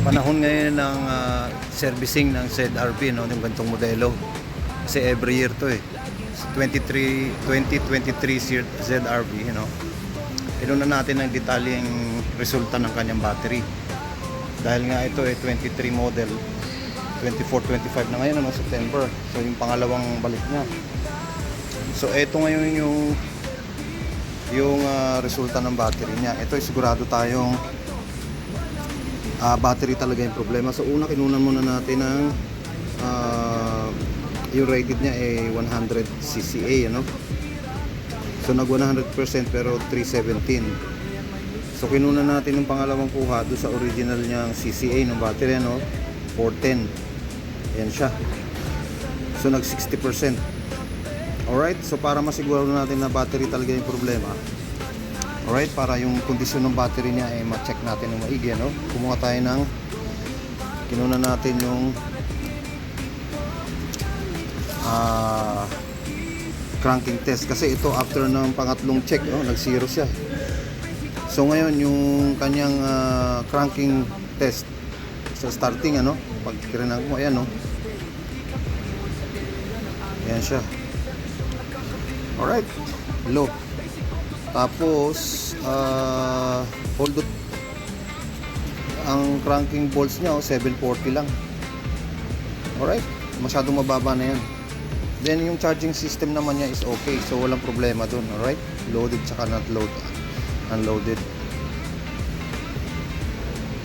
Panahon ngayon ng servicing ng ZRP, no, yung ganitong modelo. Kasi every year to 2023 ZRP, you know. Inunan natin ang detalyeng resulta ng kanyang battery. Dahil nga ito 23 model, 24-25 na ngayon, ano, September. So yung pangalawang balik niya. So ito ngayon yung resulta ng battery niya. Ito ay sigurado tayong battery talaga yung problema. So una, kinunan muna natin ng yung rated niya ay 100 cca, ano? So nag 100% pero 317. So kinunan natin yung pangalawang kuha doon sa original niyang cca ng battery, ano? 410. Ayan siya. So nag 60%. Alright, so para masiguro natin na battery talaga yung problema, alright, para yung kondisyon ng battery niya ay ma-check natin ng maigi, no? Kumuha tayo ng kinunan natin yung cranking test, kasi ito after ng pangatlong check, no, nag-zero siya. So ngayon yung kanyang cranking test sa starting, ano, pag kirinang mo, ayan, no, ayan siya. Alright, low. Tapos hold it, ang cranking bolts niya 740 lang. Alright, masyadong mababa na yan. Then yung charging system naman niya is okay, so walang problema dun. Alright, loaded tsaka not unloaded.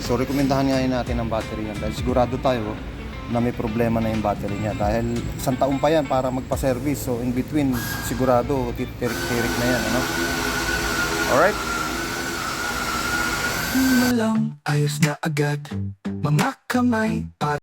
So rekomendahan nga natin ang battery yan dahil sigurado tayo na may problema na yung battery niya, dahil isang taon pa yan para magpa-service. So in between sigurado tirik-tirik na yan, ano? Alright, Malang ayos na agad, mga kamay para